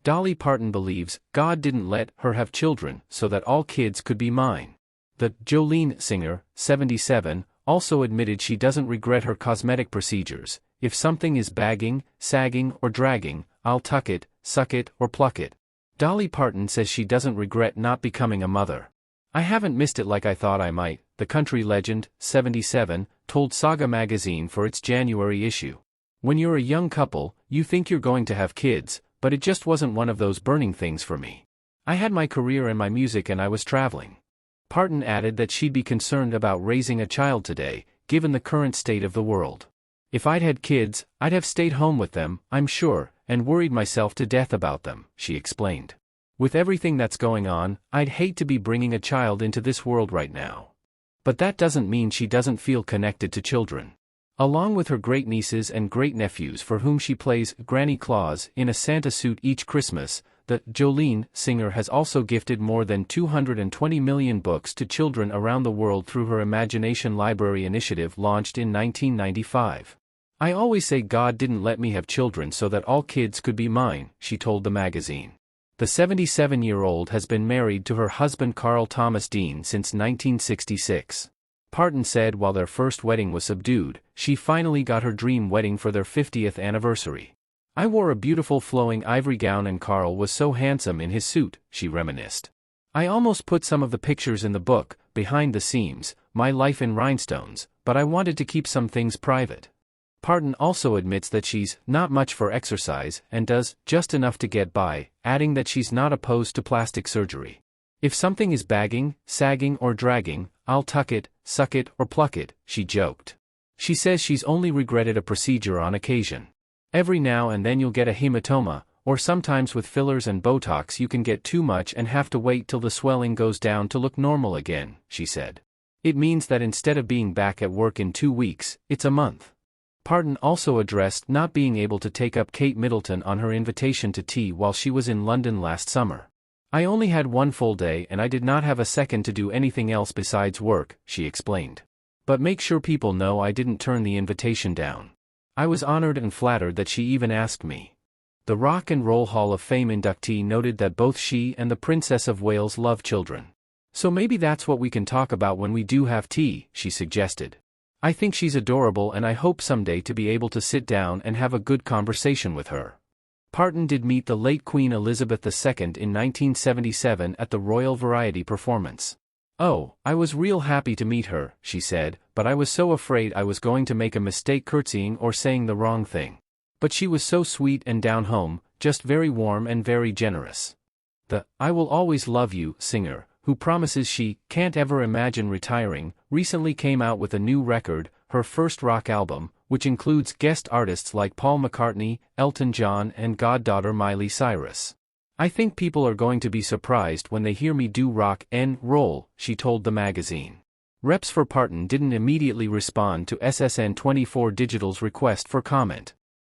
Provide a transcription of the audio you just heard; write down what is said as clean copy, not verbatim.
Dolly Parton believes God didn't let her have children so that all kids could be mine. The Jolene singer, 77, also admitted she doesn't regret her cosmetic procedures. If something is bagging, sagging, or dragging, I'll tuck it, suck it, or pluck it. Dolly Parton says she doesn't regret not becoming a mother. I haven't missed it like I thought I might, the country legend, 77, told Saga magazine for its January issue. When you're a young couple, you think you're going to have kids, but it just wasn't one of those burning things for me. I had my career and my music and I was traveling. Parton added that she'd be concerned about raising a child today, given the current state of the world. If I'd had kids, I'd have stayed home with them, I'm sure, and worried myself to death about them, she explained. With everything that's going on, I'd hate to be bringing a child into this world right now. But that doesn't mean she doesn't feel connected to children. Along with her great-nieces and great-nephews for whom she plays Granny Claus in a Santa suit each Christmas, the Jolene singer has also gifted more than 220 million books to children around the world through her Imagination Library initiative launched in 1995. I always say God didn't let me have children so that all kids could be mine, she told the magazine. The 77-year-old has been married to her husband Carl Thomas Dean since 1966. Parton said while their first wedding was subdued, she finally got her dream wedding for their 50th anniversary. I wore a beautiful flowing ivory gown and Carl was so handsome in his suit, she reminisced. I almost put some of the pictures in the book, Behind the Seams, My Life in Rhinestones, but I wanted to keep some things private. Parton also admits that she's not much for exercise and does just enough to get by, adding that she's not opposed to plastic surgery. If something is bagging, sagging or dragging, I'll tuck it, suck it or pluck it, she joked. She says she's only regretted a procedure on occasion. Every now and then you'll get a hematoma, or sometimes with fillers and Botox you can get too much and have to wait till the swelling goes down to look normal again, she said. It means that instead of being back at work in 2 weeks, it's a month. Parton also addressed not being able to take up Kate Middleton on her invitation to tea while she was in London last summer. I only had one full day and I did not have a second to do anything else besides work, she explained. But make sure people know I didn't turn the invitation down. I was honored and flattered that she even asked me. The Rock and Roll Hall of Fame inductee noted that both she and the Princess of Wales love children. So maybe that's what we can talk about when we do have tea, she suggested. I think she's adorable and I hope someday to be able to sit down and have a good conversation with her. Parton did meet the late Queen Elizabeth II in 1977 at the Royal Variety performance. Oh, I was real happy to meet her, she said, but I was so afraid I was going to make a mistake curtsying or saying the wrong thing. But she was so sweet and down home, just very warm and very generous. The I Will Always Love You singer, who promises she can't ever imagine retiring, recently came out with a new record, her first rock album, which includes guest artists like Paul McCartney, Elton John and goddaughter Miley Cyrus. I think people are going to be surprised when they hear me do rock and roll, she told the magazine. Reps for Parton didn't immediately respond to SSN24 Digital's request for comment.